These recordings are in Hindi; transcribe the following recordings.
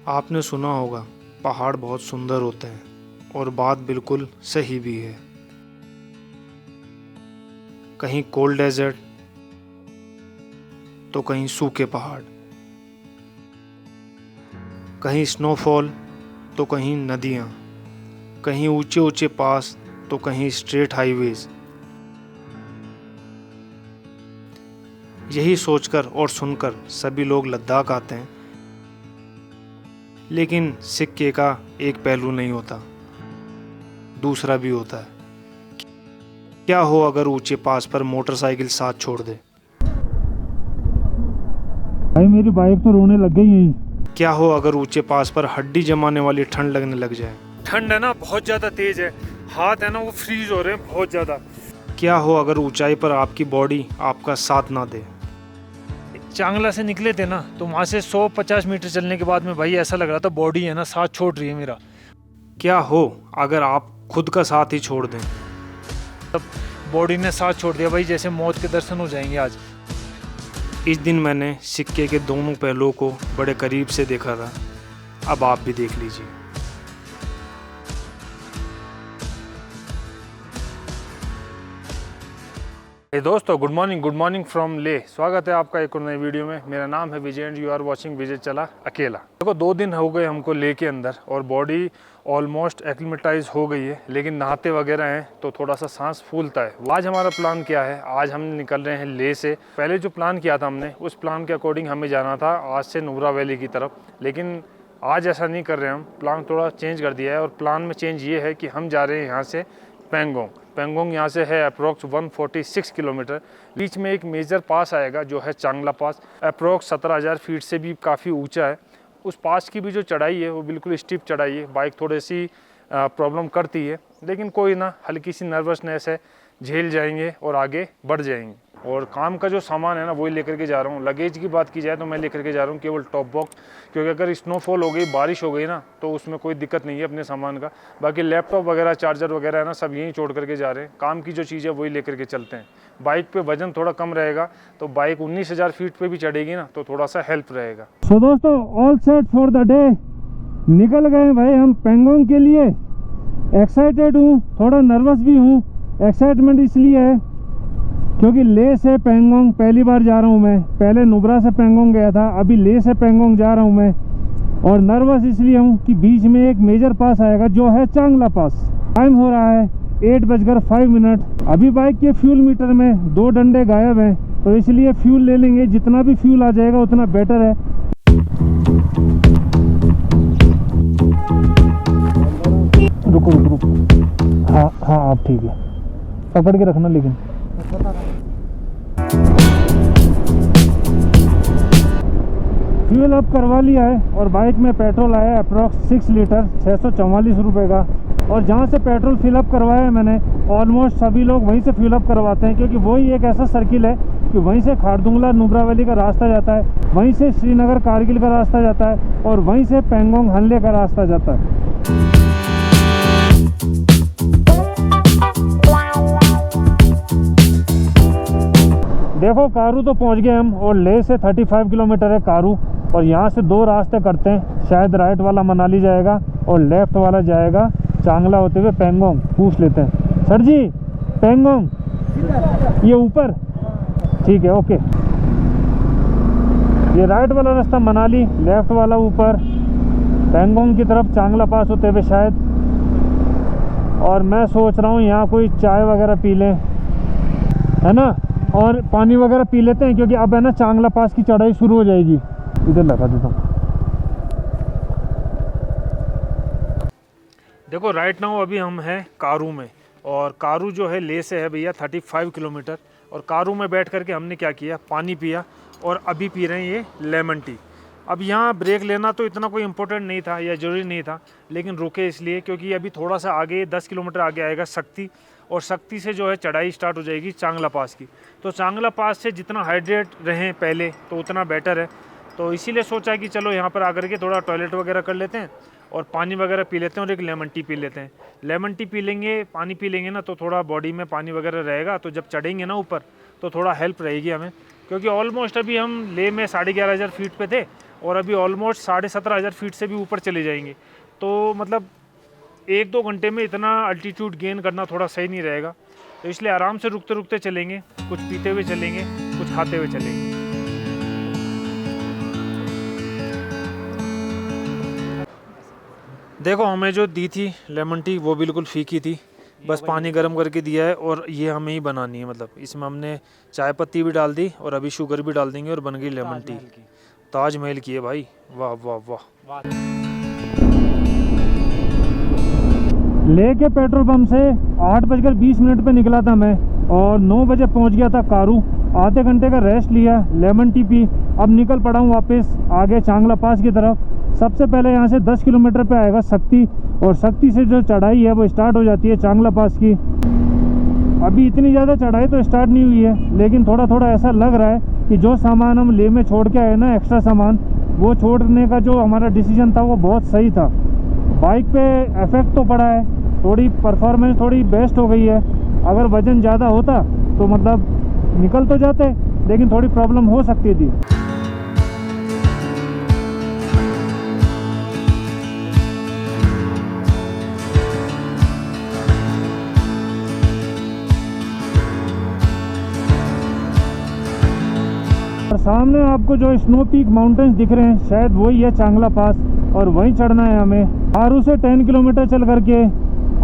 आपने सुना होगा पहाड़ बहुत सुंदर होते हैं और बात बिल्कुल सही भी है। कहीं कोल्ड डेजर्ट तो कहीं सूखे पहाड़, कहीं स्नोफॉल तो कहीं नदियाँ, कहीं ऊंचे ऊंचे पास तो कहीं स्ट्रेट हाईवेज। यही सोचकर और सुनकर सभी लोग लद्दाख आते हैं। लेकिन सिक्के का एक पहलू नहीं होता, दूसरा भी होता है। क्या हो अगर ऊंचे पास पर मोटरसाइकिल साथ छोड़ दे? भाई मेरी बाइक तो रोने लग गई है। क्या हो अगर ऊंचे पास पर हड्डी जमाने वाली ठंड लगने लग जाए? ठंड है ना, बहुत ज्यादा तेज है, हाथ है ना वो फ्रीज हो रहे हैं बहुत ज्यादा। क्या हो अगर ऊंचाई पर आपकी बॉडी आपका साथ ना दे? चांगला से निकले थे ना, तो वहाँ से 150 मीटर चलने के बाद में भाई ऐसा लग रहा था बॉडी है ना साथ छोड़ रही है मेरा। क्या हो अगर आप खुद का साथ ही छोड़ दें? तब बॉडी ने साथ छोड़ दिया भाई, जैसे मौत के दर्शन हो जाएंगे आज। इस दिन मैंने सिक्के के दोनों पहलुओं को बड़े करीब से देखा था, अब आप भी देख लीजिए। दोस्तों गुड मॉर्निंग फ्रॉम ले। स्वागत है आपका एक और नई वीडियो में। मेरा नाम है विजय एंड यू आर वाचिंग विजय चला अकेला। देखो 2 दिन हो गए हमको ले के अंदर और बॉडी ऑलमोस्ट एक्लिमेटाइज हो गई है, लेकिन नहाते वगैरह हैं तो थोड़ा सा सांस फूलता है। आज हमारा प्लान क्या है, आज हम निकल रहे हैं ले से। पहले जो प्लान किया था हमने, उस प्लान के अकॉर्डिंग हमें जाना था आज से नुब्रा वैली की तरफ, लेकिन आज ऐसा नहीं कर रहे हैं। हम प्लान थोड़ा चेंज कर दिया है और प्लान में चेंज ये है कि हम जा रहे हैं यहाँ से पेंगोंग यहाँ से है अप्रोक्स 146 किलोमीटर। बीच में एक मेजर पास आएगा जो है चांगला पास, अप्रोक्स 17,000 फीट से भी काफ़ी ऊंचा है। उस पास की भी जो चढ़ाई है वो बिल्कुल स्टीप चढ़ाई है, बाइक थोड़ी सी प्रॉब्लम करती है, लेकिन कोई ना, हल्की सी नर्वसनेस है, झेल जाएंगे और आगे बढ़ जाएंगे। और काम का जो सामान है ना वही लेकर के जा रहा हूँ। लगेज की बात की जाए तो मैं लेकर के जा रहा हूँ केवल टॉप बॉक्स, क्योंकि अगर स्नोफॉल हो गई, बारिश हो गई ना, तो उसमें कोई दिक्कत नहीं है अपने सामान का। बाकी लैपटॉप वगैरह, चार्जर वगैरह है ना, सब यहीं छोड़ करके जा रहे हैं। काम की जो चीज़ है वही लेकर के चलते हैं। बाइक पे वजन थोड़ा कम रहेगा, तो बाइक 19,000 फीट पे भी चढ़ेगी ना, तो थोड़ा सा हेल्प रहेगा। सो दोस्तों all set for the day, निकल गए भाई हम पेंगोंग के लिए। एक्साइटेड हूँ, थोड़ा नर्वस भी हूँ। एक्साइटमेंट इसलिए है क्योंकि ले से पेंगोंग पहली बार जा रहा हूँ मैं। पहले नुब्रा से पेंगोंग गया था, अभी ले से पेंगोंग जा रहा हूँ मैं। और नर्वस इसलिए हूँ कि बीच में एक मेजर पास आएगा जो है चांगला पास। टाइम हो रहा है 8:05। अभी बाइक के फ्यूल मीटर में 2 डंडे गायब हैं, तो इसलिए फ्यूल ले लेंगे। जितना भी फ्यूल आ जाएगा उतना बेटर है। रुको हाँ आप ठीक है, पकड़ के रखना। लेकिन फ्यूल अप करवा लिया है और बाइक में पेट्रोल आया है अप्रॉक्स 6 लीटर 644 रुपये का। और जहाँ से पेट्रोल फिलअप करवाया है मैंने, ऑलमोस्ट सभी लोग वहीं से फिलअप करवाते हैं, क्योंकि वही एक ऐसा सर्किल है कि वहीं से खारदुंगला नुब्रा वैली का रास्ता जाता है, वहीं से श्रीनगर कारगिल का रास्ता जाता है और वहीं से पेंगोंग हनले का रास्ता जाता है। देखो कारू तो पहुंच गए हम, और ले से 35 किलोमीटर है कारू। और यहाँ से 2 रास्ते करते हैं, शायद राइट वाला मनाली जाएगा और लेफ्ट वाला जाएगा चांगला होते हुए पेंगोंग। पूछ लेते हैं, सर जी पेंगोंग ये ऊपर? ठीक है, ओके। ये राइट वाला रास्ता मनाली, लेफ्ट वाला ऊपर पेंगोंग की तरफ चांगला पास होते हुए शायद। और मैं सोच रहा हूँ यहाँ कोई चाय वगैरह पी लें, है ना, और पानी वगैरह पी लेते हैं, क्योंकि अब है ना चांगला पास की चढ़ाई शुरू हो जाएगी। इधर लगा देता हूँ। देखो राइट नाउ अभी हम हैं कारू में, और कारू जो है ले से है भैया 35 किलोमीटर। और कारू में बैठ करके हमने क्या किया, पानी पिया और अभी पी रहे हैं ये लेमन टी। अब यहाँ ब्रेक लेना तो इतना कोई इम्पोर्टेंट नहीं था या ज़रूरी नहीं था, लेकिन रुके इसलिए क्योंकि अभी थोड़ा सा आगे 10 किलोमीटर आगे आएगा शक्ति, और शक्ति से जो है चढ़ाई स्टार्ट हो जाएगी चांगला पास की। तो चांगला पास से जितना हाइड्रेट रहें पहले तो उतना बेटर है। तो इसीलिए सोचा कि चलो यहाँ पर आकर के थोड़ा टॉयलेट वगैरह कर लेते हैं और पानी वगैरह पी लेते हैं और एक लेमन टी पी लेते हैं। लेमन टी पी लेंगे, पानी पी लेंगे ना, तो थोड़ा बॉडी में पानी वगैरह रहेगा, तो जब चढ़ेंगे ना ऊपर तो थोड़ा हेल्प रहेगी हमें। क्योंकि ऑलमोस्ट अभी हम लेह में 11,500 फीट पे थे और अभी ऑलमोस्ट 17,500 फीट से भी ऊपर चले जाएंगे। तो मतलब 1-2 घंटे में इतना अल्टीट्यूड गेन करना थोड़ा सही नहीं रहेगा, तो इसलिए आराम से रुकते रुकते चलेंगे, कुछ पीते हुए चलेंगे, कुछ खाते हुए चलेंगे। देखो हमें जो दी थी लेमन टी वो बिल्कुल फीकी थी, बस पानी गर्म करके दिया है और ये हमें ही बनानी है। मतलब इसमें हमने चाय पत्ती भी डाल दी और अभी शुगर भी डाल देंगे और बन गई लेमन टी। ताजमहल की है भाई, वाह वाह वाह। लेह के पेट्रोल पंप से 8:20 पे निकला था मैं और 9 बजे पहुंच गया था कारू। आधे घंटे का रेस्ट लिया, लेमन टी पी, अब निकल पड़ा हूँ वापस आगे चांगला पास की तरफ। सबसे पहले यहाँ से 10 किलोमीटर पे आएगा शक्ति, और शक्ति से जो चढ़ाई है वो स्टार्ट हो जाती है चांगला पास की। अभी इतनी ज़्यादा चढ़ाई तो स्टार्ट नहीं हुई है, लेकिन थोड़ा थोड़ा ऐसा लग रहा है कि जो सामान हम लेह में छोड़ के आए ना, एक्स्ट्रा सामान, वो छोड़ने का जो हमारा डिसीजन था वो बहुत सही था। बाइक पे इफेक्ट तो पड़ा है, थोड़ी परफॉर्मेंस थोड़ी बेस्ट हो गई है। अगर वज़न ज़्यादा होता तो मतलब निकल तो जाते, लेकिन थोड़ी प्रॉब्लम हो सकती थी। और सामने आपको जो स्नो पीक माउंटेन्स दिख रहे हैं, शायद वही है चांगला पास, और वहीं चढ़ना है हमें। आरू से 10 किलोमीटर चल करके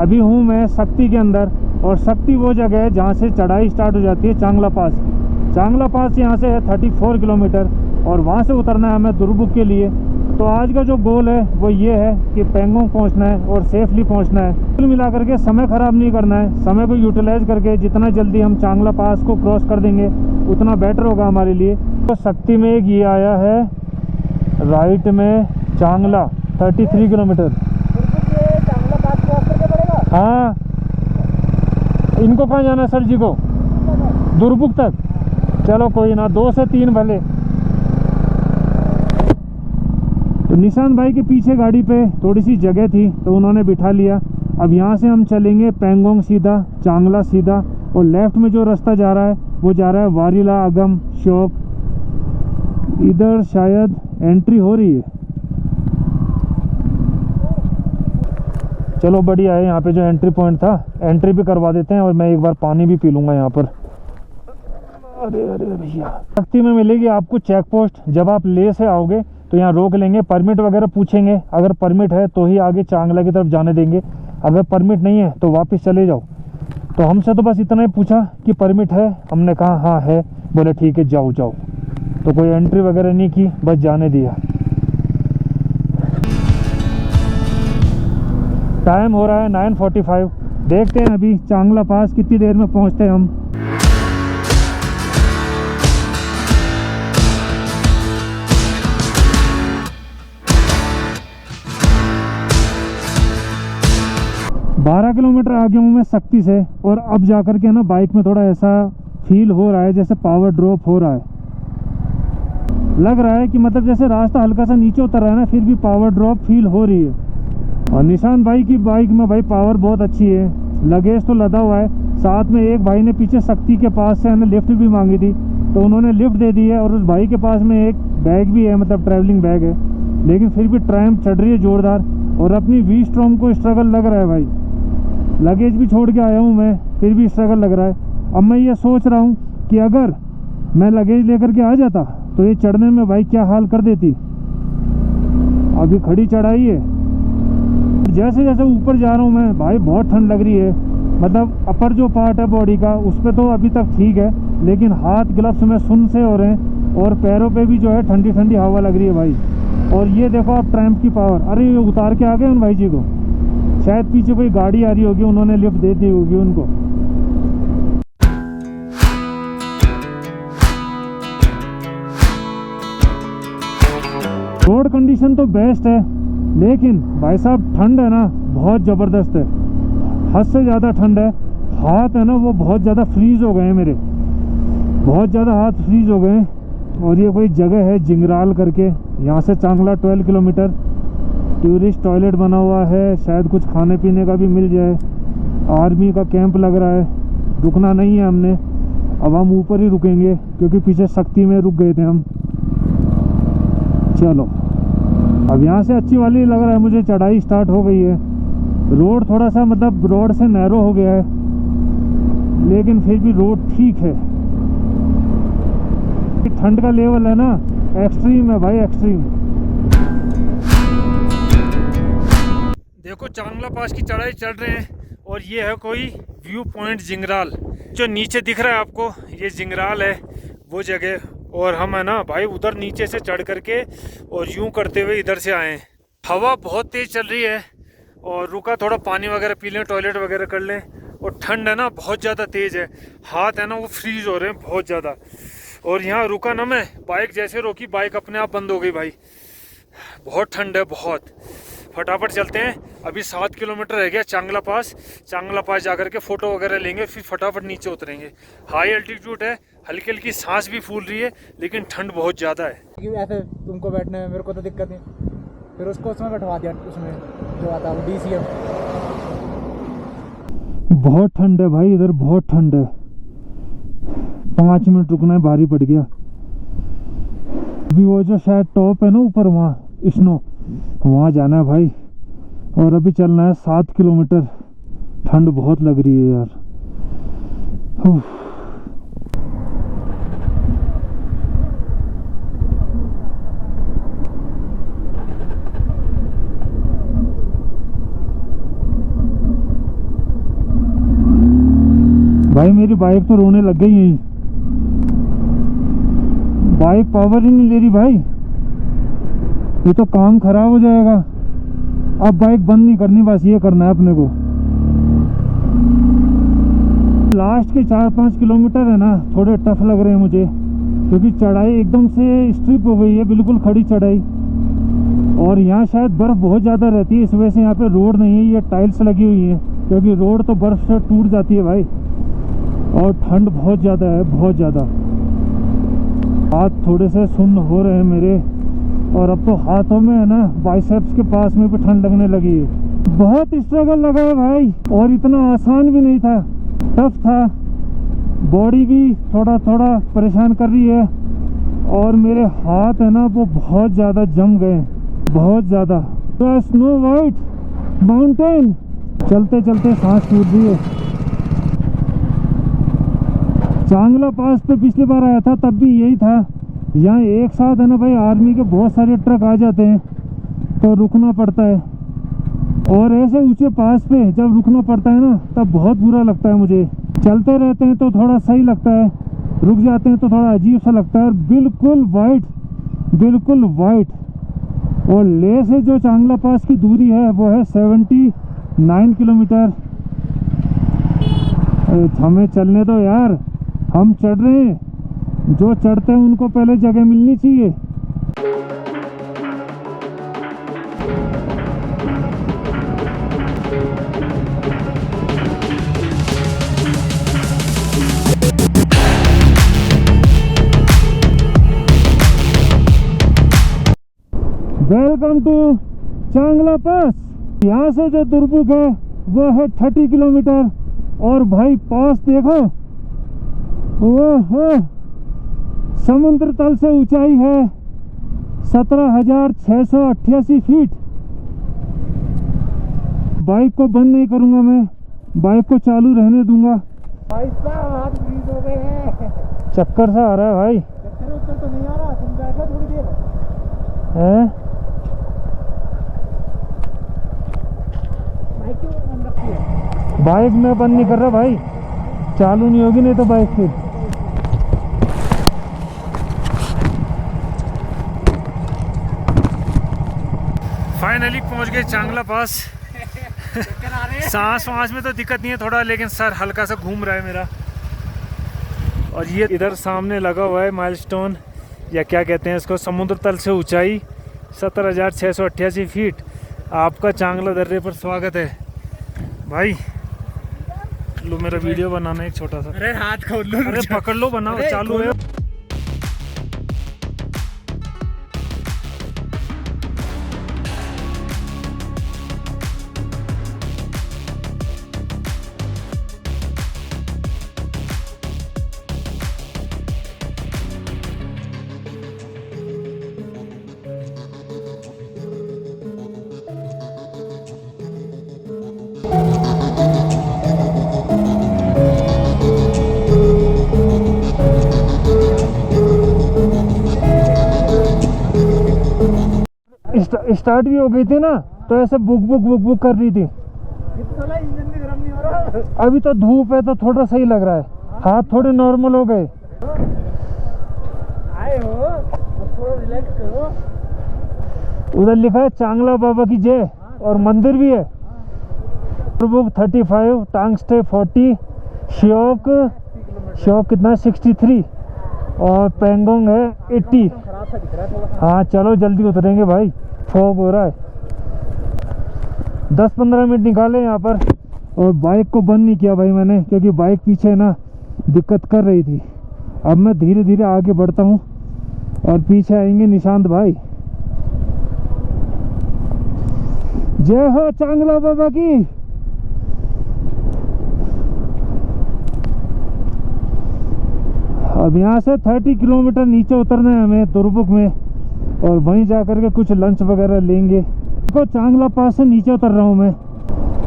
अभी हूँ मैं शक्ति के अंदर, और शक्ति वो जगह है जहाँ से चढ़ाई स्टार्ट हो जाती है चांगला पास। चांगला पास यहाँ से है 34 किलोमीटर, और वहाँ से उतरना है हमें दुर्बुक के लिए। तो आज का जो गोल है वो ये है कि पेंगोंग पहुँचना है और सेफली पहुँचना है। कुल मिला करके समय ख़राब नहीं करना है, समय को यूटिलाइज करके जितना जल्दी हम चांगला पास को क्रॉस कर देंगे उतना बेटर होगा हमारे लिए। तो शक्ति में एक ये आया है राइट में चांगला 33 किलोमीटर। हाँ, इनको कहाँ जाना है सर जी को? दुर्बुक तक। चलो कोई ना, 2 से 3 भले। तो निशान भाई के पीछे गाड़ी पे थोड़ी सी जगह थी तो उन्होंने बिठा लिया। अब यहाँ से हम चलेंगे पेंगोंग सीधा, चांगला सीधा, और लेफ्ट में जो रास्ता जा रहा है वो जा रहा है वारीला अगम शौक। इधर शायद एंट्री हो रही है। चलो बढ़िया है, यहाँ पे जो एंट्री पॉइंट था एंट्री भी करवा देते हैं, और मैं एक बार पानी भी पी लूँगा यहाँ पर। अरे अरे भैया, शक्ति में मिलेगी आपको चेक पोस्ट। जब आप लेह से आओगे तो यहाँ रोक लेंगे, परमिट वगैरह पूछेंगे। अगर परमिट है तो ही आगे चांगला की तरफ जाने देंगे, अगर परमिट नहीं है तो वापस चले जाओ। तो हमसे तो बस इतना ही पूछा कि परमिट है, हमने कहा हाँ है, बोले ठीक है जाओ जाओ। तो कोई एंट्री वगैरह नहीं की, बस जाने दिया। टाइम हो रहा है 9:45। देखते हैं अभी चांगला पास कितनी देर में पहुंचते हैं हम। बारह किलोमीटर आ गया हूँ मैं शक्ति से, और अब जाकर के ना बाइक में थोड़ा ऐसा फील हो रहा है जैसे पावर ड्रॉप हो रहा है। लग रहा है कि मतलब जैसे रास्ता हल्का सा नीचे उतर रहा है ना, फिर भी पावर ड्रॉप फील हो रही है। और निशान भाई की बाइक में भाई पावर बहुत अच्छी है, लगेज तो लदा हुआ है। साथ में एक भाई ने पीछे शक्ति के पास से हमें लिफ्ट भी मांगी थी, तो उन्होंने लिफ्ट दे दी है। और उस भाई के पास में एक बैग भी है, मतलब ट्रैवलिंग बैग है, लेकिन फिर भी ट्रैम्प चढ़ रही है जोरदार। और अपनी वी स्ट्रॉम को स्ट्रगल लग रहा है भाई, लगेज भी छोड़ के आया हूँ मैं, फिर भी स्ट्रगल लग रहा है। अब मैं ये सोच रहा हूँ कि अगर मैं लगेज लेकर के आ जाता तो ये चढ़ने में भाई क्या हाल कर देती। अभी खड़ी चढ़ाई है, जैसे जैसे ऊपर जा रहा हूँ मैं भाई बहुत ठंड लग रही है। मतलब अपर जो पार्ट है बॉडी का उस पर तो अभी तक ठीक है, लेकिन हाथ ग्लव्स में सुन से हो रहे हैं, और पैरों पे भी जो है ठंडी ठंडी हवा लग रही है भाई। और ये देखो आप ट्रैम्प की पावर। अरे ये उतार के आ गए उन भाई जी को, शायद पीछे कोई गाड़ी आ रही होगी, उन्होंने लिफ्ट दे दी होगी उनको। रोड कंडीशन तो बेस्ट है, लेकिन भाई साहब ठंड है ना बहुत ज़बरदस्त है, हद से ज़्यादा ठंड है। हाथ है ना वो बहुत ज़्यादा फ्रीज हो गए हैं मेरे, बहुत ज़्यादा हाथ फ्रीज हो गए हैं। और ये कोई जगह है जिंगराल करके, यहाँ से चांगला 12 किलोमीटर। टूरिस्ट टॉयलेट बना हुआ है, शायद कुछ खाने पीने का भी मिल जाए। आर्मी का कैंप लग रहा है, रुकना नहीं है हमने। अब हम ऊपर ही रुकेंगे क्योंकि पीछे शक्ति में रुक गए थे हम। चलो अब यहाँ से अच्छी वाली लग रहा है मुझे, चढ़ाई स्टार्ट हो गई है। रोड थोड़ा सा मतलब रोड से नैरो हो गया है, लेकिन फिर भी रोड ठीक है। ठंड का लेवल है ना, एक्सट्रीम है भाई, एक्सट्रीम। देखो चांगला पास की चढ़ाई चढ़ रहे हैं और ये है कोई व्यू पॉइंट जिंगराल। जो नीचे दिख रहा है आपको, ये जिंगराल है वो जगह। और हम है ना भाई उधर नीचे से चढ़ करके और यूं करते हुए इधर से आए हैं। हवा बहुत तेज़ चल रही है और रुका थोड़ा पानी वगैरह पी लें, टॉयलेट वगैरह कर लें। और ठंड है ना बहुत ज़्यादा तेज़ है, हाथ है ना वो फ्रीज हो रहे हैं बहुत ज़्यादा। और यहाँ रुका ना मैं, बाइक जैसे रोकी बाइक अपने आप बंद हो गई भाई। बहुत ठंड है बहुत। फटाफट चलते हैं, अभी 7 किलोमीटर रह गया चांगला पास। चांगला पास जाकर के फ़ोटो वगैरह लेंगे, फिर फटाफट नीचे उतरेंगे। हाई एल्टीट्यूड है, हल्की हल्की सांस भी फूल रही है, लेकिन ठंड बहुत ज़्यादा है। ऐसे तुमको बैठने में मेरे को तो दिक्कत नहीं, फिर उसको उसमें बैठवा दिया, उसमें जो आता है वो DCM। बहुत ठंड है भाई इधर, बहुत ठंड है। 5 मिनट रुकना है, भारी पड़ गया। अभी वो जो शायद टॉप है ना ऊपर, वहाँ स्नो, वहाँ जाना है भाई। और अभी चलना है 7 किलोमीटर। ठंड बहुत लग रही है यार। भाई मेरी बाइक तो रोने लग गई यहीं। बाइक पावर ही नहीं ले रही भाई, ये तो काम खराब हो जाएगा। अब बाइक बंद नहीं करनी, बस ये करना है अपने को। लास्ट के 4-5 किलोमीटर है ना थोड़े टफ लग रहे हैं मुझे, क्योंकि चढ़ाई एकदम से स्ट्रिप हो गई है, बिल्कुल खड़ी चढ़ाई। और यहाँ शायद बर्फ़ बहुत ज़्यादा रहती है, इस वजह से यहाँ पे रोड नहीं है, ये टाइल्स लगी हुई है, क्योंकि रोड तो बर्फ़ से टूट जाती है भाई। और ठंड बहुत ज़्यादा है, बहुत ज़्यादा। हाथ थोड़े से सुन्न हो रहे हैं मेरे, और अब तो हाथों में है ना बाइसेप्स के पास में भी ठंड लगने लगी है। बहुत स्ट्रगल लगा है भाई, और इतना आसान भी नहीं था, टफ था। बॉडी भी थोड़ा थोड़ा परेशान कर रही है, और मेरे हाथ है ना वो बहुत ज़्यादा जम गए, बहुत ज़्यादा। तो स्नो वाइट माउंटेन, चलते चलते सांस फूल रही है। चांगला पास पे पिछली बार आया था तब भी यही था। यहाँ एक साथ है ना भाई आर्मी के बहुत सारे ट्रक आ जाते हैं, तो रुकना पड़ता है। और ऐसे ऊंचे पास पे जब रुकना पड़ता है ना तब बहुत बुरा लगता है मुझे। चलते रहते हैं तो थोड़ा सही लगता है, रुक जाते हैं तो थोड़ा अजीब सा लगता है। और बिल्कुल वाइट, बिल्कुल वाइट। और लेह से जो चांगला पास की दूरी है वो है 79 किलोमीटर। हमें चलने दो यार, हम चढ़ रहे हैं। जो चढ़ते हैं उनको पहले जगह मिलनी चाहिए। वेलकम टू चांगला पास। यहाँ से जो दुर्बुक है वो है 30 किलोमीटर। और भाई पास देखो, ओहो, समुद्र तल से ऊंचाई है 17,688 फीट। बाइक को बंद नहीं करूंगा मैं, बाइक को चालू रहने दूंगा। भाई साहब हाथ फ्रीज हो गए हैं। चक्कर सा आ रहा है भाई। चक्कर उत्तर तो नहीं आ रहा, तुम बैठो थोड़ी देर है? बाइक क्यों बंद रखी है? बाइक में बंद नहीं कर रहा भाई, चालू नहीं होगी नहीं तो बाइक फिर। फाइनली पहुंच गए चांगला पास। सांस वास में तो दिक्कत नहीं है थोड़ा, लेकिन सर हल्का सा घूम रहा है मेरा। और ये इधर सामने लगा हुआ है माइलस्टोन, या क्या कहते हैं इसको, समुद्र तल से ऊंचाई 17,688 फीट। आपका चांगला दर्रे पर स्वागत है भाई। लो मेरा वीडियो बनाना है एक छोटा सा। अरे हाथ खोल लो, अरे पकड़ लो, बनाओ, चालू है। स्टार्ट भी हो गई थी ना तो ऐसे बुक बुक बुक बुक कर रही थी। इंजन भी गर्म नहीं हो रहा। अभी तो धूप है तो थोड़ा सही लग रहा है, हाथ थोड़े नॉर्मल हो गए। आए हो अब थोड़ा रिलैक्स करो। उधर लिखा है चांगला बाबा की जय और मंदिर भी है। बुक 35, टांग स्टे 40, श्योक कितना 63 और पेंगोंग है 80। खराब सा दिख रहा है थोड़ा। हाँ चलो जल्दी उतरेंगे भाई, फॉग हो रहा है। 10-15 मिनट निकाले यहाँ पर। और बाइक को बंद नहीं किया भाई मैंने, क्योंकि बाइक पीछे ना दिक्कत कर रही थी। अब मैं धीरे धीरे आगे बढ़ता हूँ और पीछे आएंगे निशांत भाई। जय हो चांगला बाबा की। अब यहाँ से 30 किलोमीटर नीचे उतरना है हमें दुर्बुक में, और वहीं जाकर के कुछ लंच वगैरह लेंगे। देखो चांगला पास से नीचे उतर रहा हूँ मैं,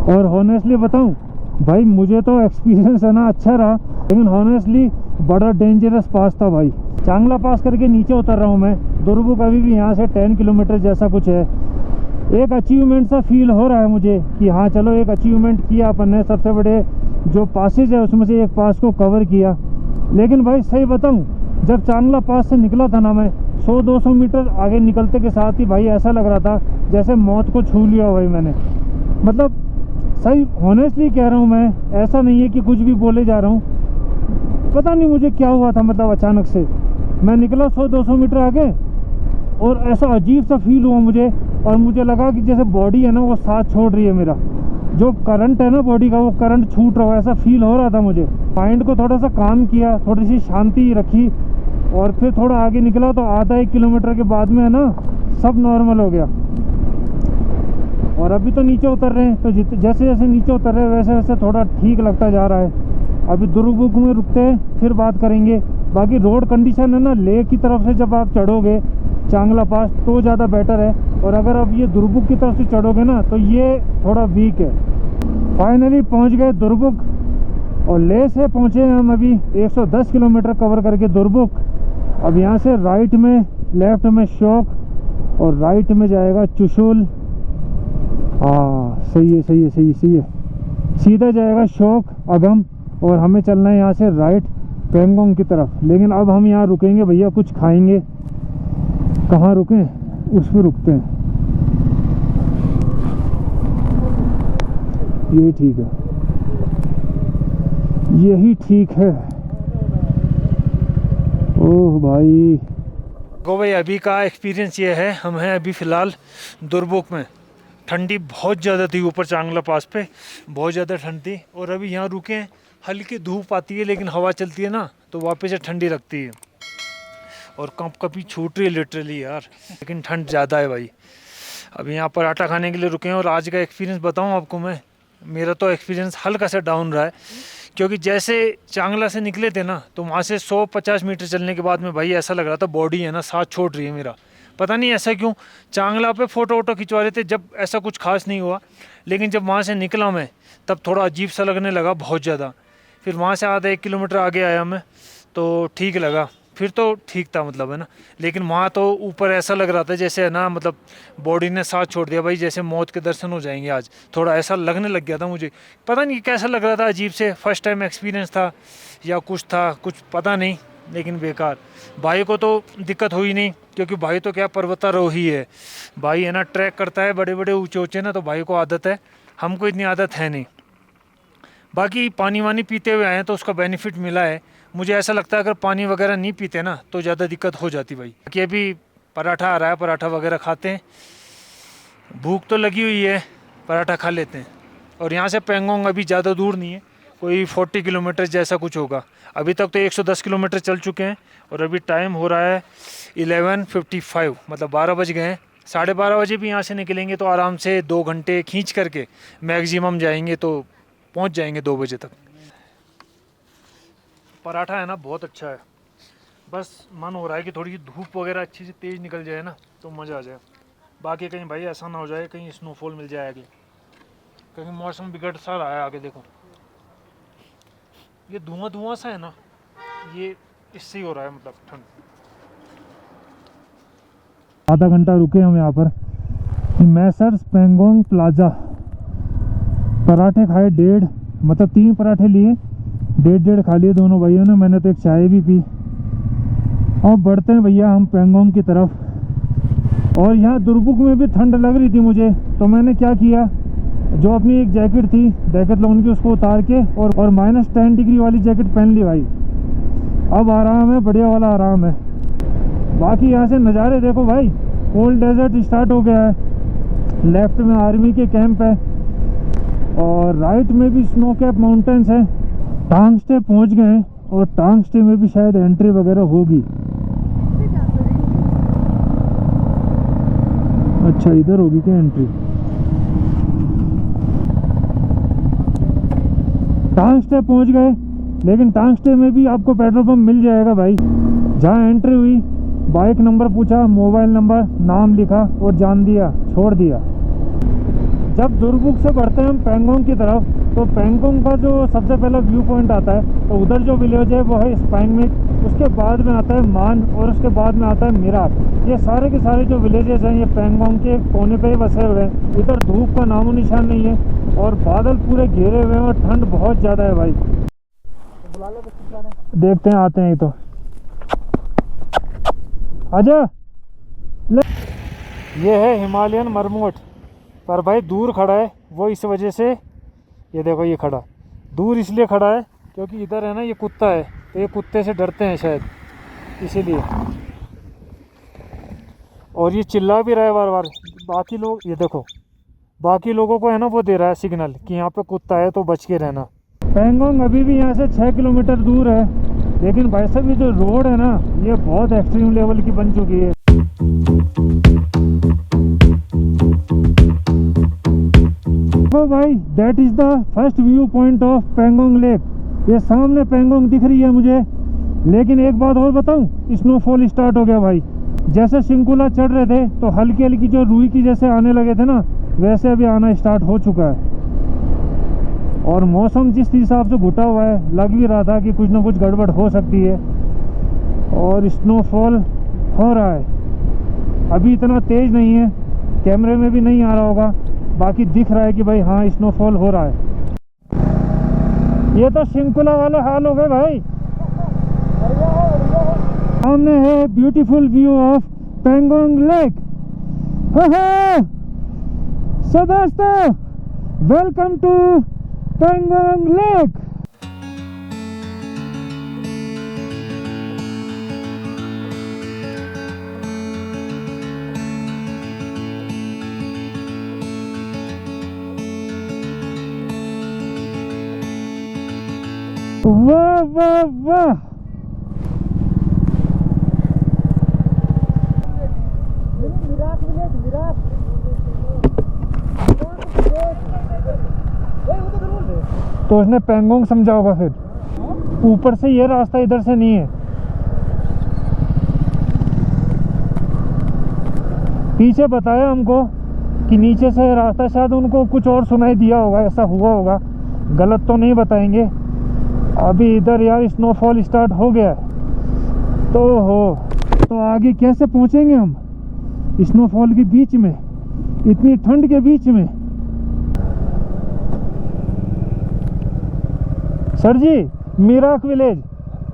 और हॉनेस्टली बताऊँ भाई मुझे तो एक्सपीरियंस है ना अच्छा रहा, लेकिन हॉनेस्टली बड़ा डेंजरस पास था भाई। चांगला पास करके नीचे उतर रहा हूँ मैं। दुर्बुक अभी भी यहाँ से 10 किलोमीटर जैसा कुछ है। एक अचीवमेंट सा फील हो रहा है मुझे कि हाँ चलो एक अचीवमेंट किया अपन ने, सबसे बड़े जो पासेज है उसमें से एक पास को कवर किया। लेकिन भाई सही बताऊँ, जब चांगला पास से निकला था ना मैं, 100-200 मीटर आगे निकलते के साथ ही भाई ऐसा लग रहा था जैसे मौत को छू लिया भाई मैंने। मतलब सही हॉनेस्टली कह रहा हूँ मैं, ऐसा नहीं है कि कुछ भी बोले जा रहा हूँ। पता नहीं मुझे क्या हुआ था, मतलब अचानक से मैं निकला 100-200 मीटर आगे और ऐसा अजीब सा फील हुआ मुझे, और मुझे लगा कि जैसे बॉडी है ना वो साथ छोड़ रही है मेरा, जो करंट है ना बॉडी का वो करंट छूट रहा है, ऐसा फील हो रहा था मुझे। माइंड को थोड़ा सा काम किया, थोड़ी सी शांति रखी, और फिर थोड़ा आगे निकला तो आधा 1 किलोमीटर के बाद में है ना सब नॉर्मल हो गया। और अभी तो नीचे उतर रहे हैं, तो जैसे जैसे नीचे उतर रहे हैं वैसे वैसे थोड़ा ठीक लगता जा रहा है। अभी दुर्बुक में रुकते हैं फिर बात करेंगे। बाकी रोड कंडीशन है ना लेह की तरफ से जब आप चढ़ोगे चांगला पास तो ज़्यादा बेटर है, और अगर आप ये दुर्बुक की तरफ से चढ़ोगे ना तो ये थोड़ा वीक है। फाइनली पहुंच गए दुर्बुक, और लेह से पहुंचे हैं हम अभी 110 किलोमीटर कवर करके दुर्बुक। अब यहाँ से राइट में, लेफ्ट में श्योक और राइट में जाएगा चुशुल। हाँ सही है सही है सही सही है, सीधा जाएगा श्योक अगम, और हमें चलना है यहाँ से राइट पेंगोंग की तरफ। लेकिन अब हम यहाँ रुकेंगे भैया, कुछ खाएंगे। कहाँ रुकें, उस पर रुकते हैं, ये ठीक है, यही ठीक है। ओह भाई गो भाई अभी का एक्सपीरियंस ये है, हम हैं अभी फ़िलहाल दुर्बुक में। ठंडी बहुत ज़्यादा थी ऊपर चांगला पास पे, बहुत ज़्यादा ठंड थी, और अभी यहाँ रुके हैं। हल्की धूप आती है लेकिन हवा चलती है ना तो वापस से ठंडी लगती है, और कप कभी छूट रही है लिटरली यार, लेकिन ठंड ज़्यादा है भाई। अभी यहाँ पराठा खाने के लिए रुके हैं। और आज का एक्सपीरियंस बताऊँ आपको मैं, मेरा तो एक्सपीरियंस हल्का सा डाउन रहा है, क्योंकि जैसे चांगला से निकले थे ना तो वहाँ से 150 मीटर चलने के बाद में भाई ऐसा लग रहा था बॉडी है ना साथ छोड़ रही है मेरा। पता नहीं ऐसा क्यों। चांगला पे फ़ोटो वोटो खिंचवा रहे थे जब, ऐसा कुछ खास नहीं हुआ, लेकिन जब वहाँ से निकला मैं तब थोड़ा अजीब सा लगने लगा बहुत ज़्यादा। फिर वहाँ से आधा 1 किलोमीटर आगे आया मैं तो ठीक लगा, फिर तो ठीक था मतलब है ना। लेकिन वहाँ तो ऊपर ऐसा लग रहा था जैसे है ना, मतलब बॉडी ने साथ छोड़ दिया भाई, जैसे मौत के दर्शन हो जाएंगे आज। थोड़ा ऐसा लगने लग गया था मुझे, पता नहीं कैसा लग रहा था, अजीब से। फर्स्ट टाइम एक्सपीरियंस था या कुछ था, कुछ पता नहीं, लेकिन बेकार। भाई को तो दिक्कत हुई नहीं, क्योंकि भाई तो क्या पर्वतारोही है भाई, है ना, ट्रैक करता है बड़े बड़े ऊँचे ऊँचे ना, तो भाई को आदत है, हमको इतनी आदत है नहीं। बाकी पानी वानी पीते हुए आए हैं तो उसका बेनिफिट मिला है। मुझे ऐसा लगता है अगर पानी वगैरह नहीं पीते ना तो ज़्यादा दिक्कत हो जाती भाई। कि अभी पराठा आ रहा है, पराठा वगैरह खाते हैं, भूख तो लगी हुई है, पराठा खा लेते हैं। और यहाँ से पेंगोंग अभी ज़्यादा दूर नहीं है, कोई 40 किलोमीटर जैसा कुछ होगा। अभी तक तो 110 किलोमीटर चल चुके हैं, और अभी टाइम हो रहा है 11:55, मतलब 12 बज गए हैं। 12:30 बजे भी यहाँ से निकलेंगे तो आराम से 2 घंटे खींच करके मैक्सिमम जाएंगे, तो पहुँच जाएंगे 2 बजे तक। पराठा है ना बहुत अच्छा है, बस मन हो रहा है कि थोड़ी सी धूप वगैरह अच्छी से तेज़ निकल जाए ना तो मज़ा आ जाए। बाकी कहीं भाई ऐसा ना हो जाए कहीं स्नोफॉल मिल जाए आगे, कहीं मौसम बिगड़ सा रहा है आगे। देखो ये धुआं धुआं सा है ना, ये इससे ही हो रहा है, मतलब ठंड। आधा घंटा रुके हम यहाँ पर, मैसर्स पेंगोंग प्लाजा। पराठे खाए 1.5, मतलब 3 पराठे लिए, 1.5 खा लिए दोनों भाइयों ने। मैंने तो एक चाय भी पी। और बढ़ते हैं भैया हम पेंगोंग की तरफ। और यहाँ दुर्बुक में भी ठंड लग रही थी मुझे, तो मैंने क्या किया, जो अपनी एक जैकेट थी डेकैथलॉन की उसको उतार के और -10 डिग्री वाली जैकेट पहन ली भाई। अब आराम है, बढ़िया वाला आराम है। बाकी यहाँ से नज़ारे देखो भाई, कोल्ड डेजर्ट स्टार्ट हो गया है। लेफ्ट में आर्मी के कैंप है और राइट में भी स्नो कैप माउंटेन्स है। टांग स्टे पहुँच गए हैं और टांग स्टे में भी शायद एंट्री वगैरह होगी। अच्छा, इधर होगी क्या एंट्री? टांग स्टे पहुंच गए, लेकिन टांग स्टे में भी आपको पेट्रोल पंप मिल जाएगा भाई। जहाँ एंट्री हुई, बाइक नंबर पूछा, मोबाइल नंबर, नाम लिखा और जान दिया, छोड़ दिया। जब दुर्बुक से बढ़ते हैं हम पेंगोंग की तरफ, तो पेंगोंग का जो सबसे पहला व्यू पॉइंट आता है, तो उधर जो विलेज है वो है स्पैंगमिक। उसके बाद में आता है मान और उसके बाद में आता है मिराक। ये सारे के सारे जो विलेजेस हैं ये पेंगोंग के कोने पे ही बसे हुए हैं। इधर धूप का नामो निशान नहीं है और बादल पूरे घेरे हुए हैं और ठंड बहुत ज़्यादा है भाई। देखते हैं, आते हैं। तो आजा। ये है हिमालयन मरमोट, पर भाई दूर खड़ा है वो इस वजह से, ये देखो ये खड़ा दूर इसलिए खड़ा है क्योंकि इधर है ना ये कुत्ता है, तो ये कुत्ते से डरते हैं शायद इसीलिए। और ये चिल्ला भी रहा है बार बार। बाकी लोग, ये देखो बाकी लोगों को है ना वो दे रहा है सिग्नल कि यहाँ पे कुत्ता है तो बच के रहना। पेंगोंग अभी भी यहाँ से 6 किलोमीटर दूर है, लेकिन भाई साहब ये जो रोड है ना ये बहुत एक्सट्रीम लेवल की बन चुकी है। तो भाई that is the first view point of Pangong lake. ये सामने पेंगोंग दिख रही है मुझे, लेकिन एक बात और बताऊं, स्नोफॉल स्टार्ट हो गया भाई। जैसे शिंकुला चढ़ रहे थे तो हल्की हल्की जो रुई की जैसे आने लगे थे ना, वैसे अभी आना स्टार्ट हो चुका है। और मौसम जिस हिसाब से घुटा हुआ है, लग भी रहा था कि कुछ ना कुछ गड़बड़ हो सकती है। और स्नोफॉल हो रहा है, अभी इतना तेज नहीं है, कैमरे में भी नहीं आ रहा होगा, बाकी दिख रहा है कि भाई हाँ स्नोफॉल हो रहा है। ये तो शिंकुला वाले हाल हो गए भाई। सामने है beautiful view of Pangong lake. So दोस्तों, वेलकम टू पेंगोंग लेक। वाह वाह वाह, तो उसने पेंगोंग समझा होगा। फिर ऊपर से ये रास्ता इधर से नहीं है, पीछे बताया हमको कि नीचे से रास्ता, शायद उनको कुछ और सुनाई दिया होगा, ऐसा हुआ होगा, गलत तो नहीं बताएंगे। अभी इधर यार स्नोफॉल स्टार्ट हो गया है, तो आगे कैसे पहुंचेंगे हम स्नोफॉल के बीच में, इतनी ठंड के बीच में। Sir ji, Merak village,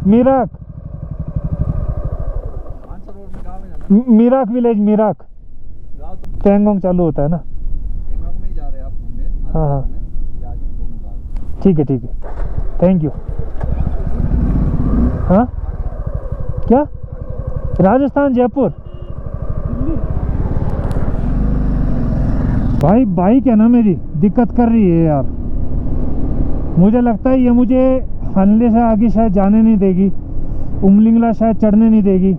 Merak village, Merak Pangong चालू होता है ना। हाँ हाँ, ठीक है ठीक है, थैंक यू। हाँ क्या, राजस्थान, जयपुर। भाई बाइक है ना मेरी, दिक्कत कर रही है यार। मुझे लगता है ये मुझे हल्ले से आगे शायद जाने नहीं देगी, उमलिंगला शायद चढ़ने नहीं देगी,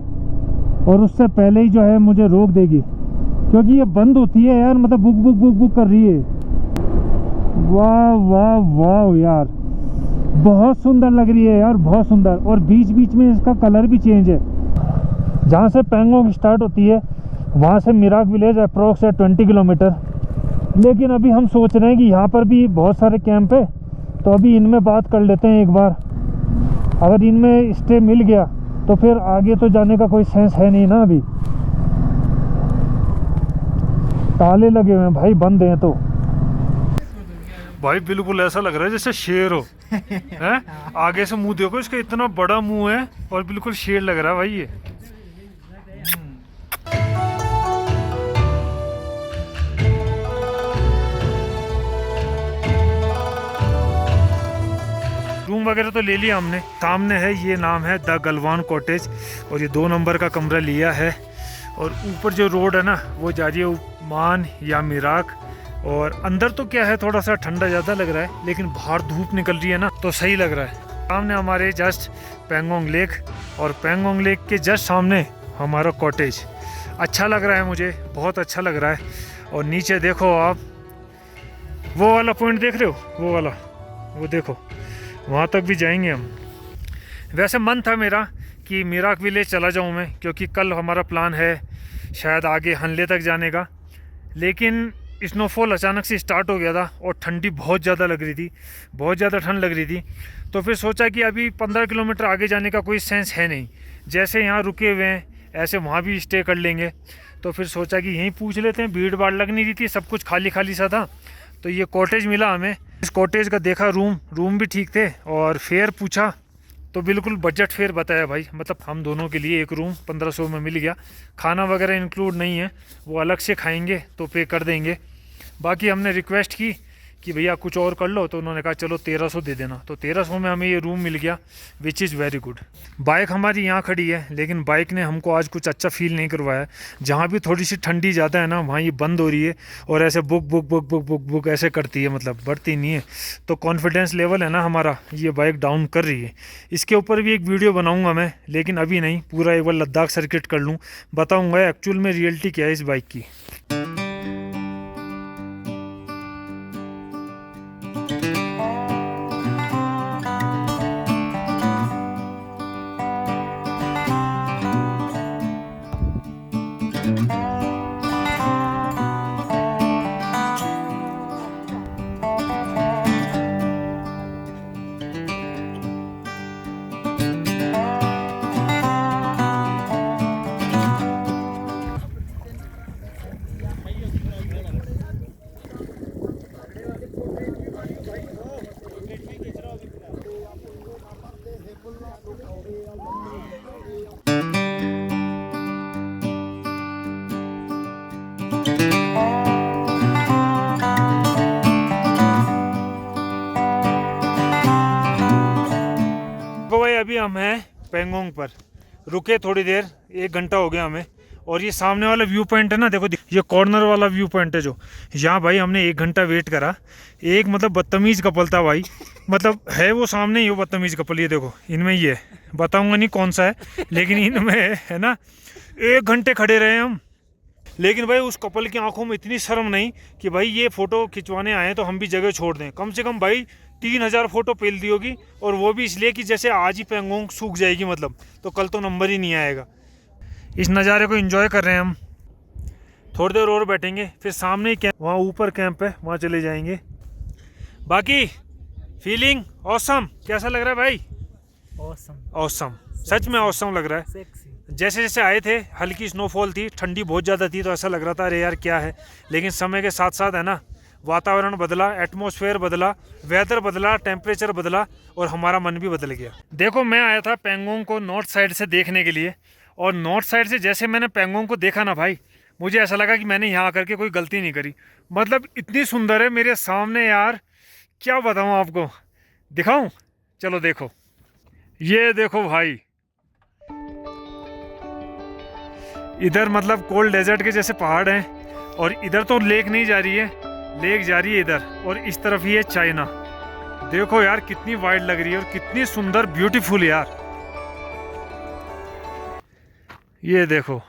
और उससे पहले ही जो है मुझे रोक देगी, क्योंकि ये बंद होती है यार, मतलब बुक बुक बुक बुक कर रही है। वाह वाह वाह यार, बहुत सुंदर लग रही है यार, बहुत सुंदर। और बीच बीच में इसका कलर भी चेंज है। जहाँ से पेंगोंग स्टार्ट होती है वहाँ से मिराक विलेज अप्रोक्स है 20 किलोमीटर। लेकिन अभी हम सोच रहे हैं कि यहाँ पर भी बहुत सारे कैंप है, तो अभी इनमें बात कर लेते हैं एक बार। अगर इनमें स्टे मिल गया तो फिर आगे तो जाने का कोई सेंस है नहीं ना अभी। ताले लगे हुए हैं भाई, बंद हैं तो। भाई बिल्कुल ऐसा लग रहा है जैसे शेर हो हैं। आगे से मुंह देखो इसका, इतना बड़ा मुंह है और बिल्कुल शेर लग रहा है भाई ये। रूम वगैरह तो ले लिया हमने। सामने है, ये नाम है द गलवान कॉटेज और ये 2 नंबर का कमरा लिया है। और ऊपर जो रोड है ना वो जा रही है ओमान या मिराक। और अंदर तो क्या है, थोड़ा सा ठंडा ज़्यादा लग रहा है, लेकिन बाहर धूप निकल रही है ना तो सही लग रहा है। सामने हमारे जस्ट पेंगोंग लेक और पेंगोंग लेक के जस्ट सामने हमारा कॉटेज। अच्छा लग रहा है मुझे, बहुत अच्छा लग रहा है। और नीचे देखो आप, वो वाला पॉइंट देख रहे हो, वो वाला, वो देखो, वहाँ तक भी जाएंगे हम। वैसे मन था मेरा कि मिराक विलेज चला जाऊँ मैं, क्योंकि कल हमारा प्लान है शायद आगे हनले तक जाने का। लेकिन स्नोफॉल अचानक से स्टार्ट हो गया था और ठंडी बहुत ज़्यादा लग रही थी, बहुत ज़्यादा ठंड लग रही थी। तो फिर सोचा कि अभी 15 किलोमीटर आगे जाने का कोई सेंस है नहीं, जैसे यहाँ रुके हुए हैं ऐसे वहाँ भी स्टे कर लेंगे। तो फिर सोचा कि यहीं पूछ लेते हैं, भीड़ भाड़ लग नहीं रही थी, सब कुछ खाली खाली सा था। तो ये कॉटेज मिला हमें। इस कॉटेज का देखा, रूम भी ठीक थे और फेयर पूछा तो बिल्कुल बजट फेयर बताया भाई। मतलब हम दोनों के लिए एक रूम 1500 में मिल गया। खाना वगैरह इंक्लूड नहीं है, वो अलग से खाएंगे तो पे कर देंगे। बाकी हमने रिक्वेस्ट की कि भैया कुछ और कर लो, तो उन्होंने कहा चलो 1300 दे देना। तो 1300 में हमें ये रूम मिल गया, which is very good. Bike हमारी यहाँ खड़ी है, लेकिन बाइक ने हमको आज कुछ अच्छा फील नहीं करवाया। जहाँ भी थोड़ी सी ठंडी ज़्यादा है ना, वहाँ ये बंद हो रही है और ऐसे book book book book book book ऐसे करती है, मतलब बढ़ती नहीं है। तो कॉन्फिडेंस लेवल है ना हमारा, ये बाइक डाउन कर रही है। इसके ऊपर भी एक वीडियो बनाऊँगा मैं, लेकिन अभी नहीं, पूरा एक बार लद्दाख सर्किट कर लूँ, बताऊँगा एक्चुअल में रियलिटी क्या है इस बाइक की। अभी हम हैं पेंगोंग पर, रुके थोड़ी देर, 1 घंटा हो गया हमें। और ये सामने वाला व्यू पॉइंट है ना, देखो ये कॉर्नर वाला व्यू पॉइंट है जो, यहाँ भाई हमने 1 घंटा वेट करा। एक मतलब बदतमीज़ कपल था भाई, मतलब है वो सामने ही, वो बदतमीज़ कपल, ये देखो इनमें ही है, बताऊँगा नहीं कौन सा है, लेकिन इनमें है ना। 1 घंटे खड़े रहे हम, लेकिन भाई उस कपल की आंखों में इतनी शर्म नहीं कि भाई ये फ़ोटो खिंचवाने आए तो हम भी जगह छोड़ दें। कम से कम भाई 3000 फ़ोटो पेल दी होगी, और वो भी इसलिए कि जैसे आज ही पेंगोंग सूख जाएगी, मतलब तो कल तो नंबर ही नहीं आएगा। इस नज़ारे को एंजॉय कर रहे हैं हम। थोड़ी देर और बैठेंगे, फिर सामने ही कैंप, वहाँ ऊपर कैंप है, वहाँ चले जाएंगे। बाकी फीलिंग ऑसम, कैसा लग रहा है भाई? ऑसम, सच में ऑसम लग रहा है। जैसे जैसे आए थे हल्की स्नोफॉल थी, ठंडी बहुत ज़्यादा थी, तो ऐसा लग रहा था अरे यार क्या है। लेकिन समय के साथ साथ है ना, वातावरण बदला, एटमॉस्फेयर बदला, वेदर बदला, टेम्परेचर बदला, और हमारा मन भी बदल गया। देखो मैं आया था पेंगोंग को नॉर्थ साइड से देखने के लिए, और नॉर्थ साइड से जैसे मैंने पेंगोंग को देखा ना भाई, मुझे ऐसा लगा कि मैंने यहाँ आकर के कोई गलती नहीं करी। मतलब इतनी सुंदर है मेरे सामने यार, क्या बताऊँ आपको। दिखाऊँ? चलो देखो, ये देखो भाई, इधर मतलब कोल्ड डेजर्ट के जैसे पहाड़ हैं, और इधर तो लेक नहीं जा रही है, लेक जा रही है इधर, और इस तरफ ही है चाइना। देखो यार कितनी वाइड लग रही है और कितनी सुंदर, ब्यूटीफुल यार। ये देखो,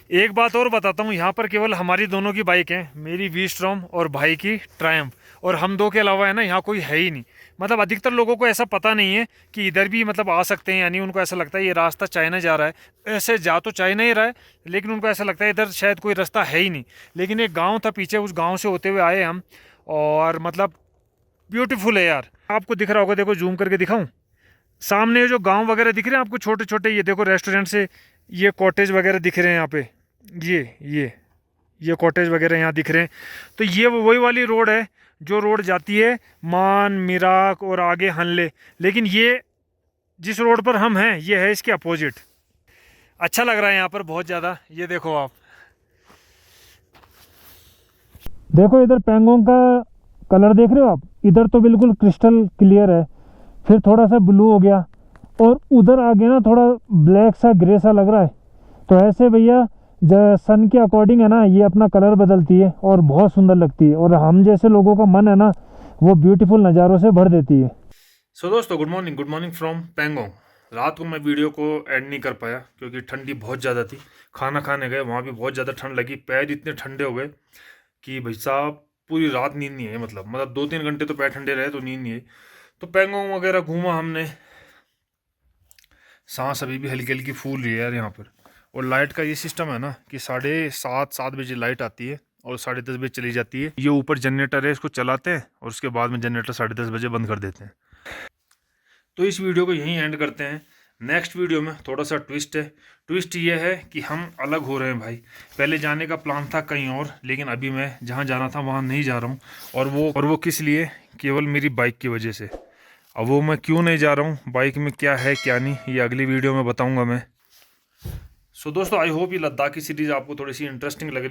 एक बात और बताता हूँ, यहाँ पर केवल हमारी दोनों की बाइक है, मेरी वी-स्टॉर्म और भाई की ट्रायम्फ, और हम दो के अलावा है ना यहाँ कोई है ही नहीं। मतलब अधिकतर लोगों को ऐसा पता नहीं है कि इधर भी मतलब आ सकते हैं, यानी उनको ऐसा लगता है ये रास्ता चाइना जा रहा है। ऐसे जा तो चाइना ही रहा है, लेकिन उनको ऐसा लगता है इधर शायद कोई रास्ता है ही नहीं। लेकिन एक गाँव था पीछे, उस गाँव से होते हुए आए हम, और मतलब ब्यूटीफुल है यार। आपको दिख रहा होगा, देखो जूम करके दिखाऊँ, सामने जो गाँव वगैरह दिख रहे हैं आपको छोटे छोटे, ये देखो रेस्टोरेंट से ये कॉटेज वगैरह दिख रहे हैं यहाँ पे, ये कॉटेज वगैरह यहाँ दिख रहे हैं। तो ये वही वाली रोड है जो रोड जाती है मान, मिराक और आगे हनले। लेकिन ये जिस रोड पर हम हैं ये है इसके अपोजिट। अच्छा लग रहा है यहाँ पर बहुत ज़्यादा। ये देखो आप, देखो इधर पैंगोंग का कलर देख रहे हो आप, इधर तो बिल्कुल क्रिस्टल क्लियर है, फिर थोड़ा सा ब्लू हो गया और उधर आगे ना थोड़ा ब्लैक सा ग्रे सा लग रहा है। तो ऐसे भैया सन के अकॉर्डिंग है ना ये अपना कलर बदलती है और बहुत सुंदर लगती है, और हम जैसे लोगों का मन है ना वो ब्यूटीफुल नज़ारों से भर देती है। सो दोस्तों गुड मॉर्निंग फ्रॉम पैंगोंग। रात को मैं वीडियो को ऐड नहीं कर पाया क्योंकि ठंडी बहुत ज़्यादा थी। खाना खाने गए, वहाँ भी बहुत ज़्यादा ठंड लगी, पैर इतने ठंडे हो गए कि भाई साहब पूरी रात नींद नहीं आई। मतलब 2-3 घंटे तो पैर ठंडे रहे तो नींद नहीं आई। तो पैंगोंग वगैरह घूमा हमने। सांस अभी भी हल्की हल्की फूल रही है यार यहाँ पर। और लाइट का ये सिस्टम है ना कि 7:30 बजे लाइट आती है और 10:30 बजे चली जाती है। ये ऊपर जनरेटर है, इसको चलाते हैं और उसके बाद में जनरेटर 10:30 बजे बंद कर देते हैं। तो इस वीडियो को यहीं एंड करते हैं। नेक्स्ट वीडियो में थोड़ा सा ट्विस्ट है। ट्विस्ट ये है कि हम अलग हो रहे हैं भाई। पहले जाने का प्लान था कहीं और, लेकिन अभी मैं जहाँ जाना था वहाँ नहीं जा रहा हूँ। और वो किस लिए? केवल मेरी बाइक की वजह से। अब वो मैं क्यों नहीं जा रहा हूँ, बाइक में क्या है क्या नहीं, ये अगली वीडियो में बताऊँगा मैं। सो दोस्तों आई होप ये लद्दाख की सीरीज़ आपको थोड़ी सी इंटरेस्टिंग लग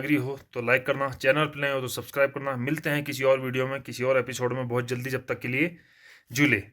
रही हो तो लाइक करना, चैनल पर नए हो तो सब्सक्राइब करना। मिलते हैं किसी और वीडियो में, किसी और एपिसोड में बहुत जल्दी। जब तक के लिए जुले।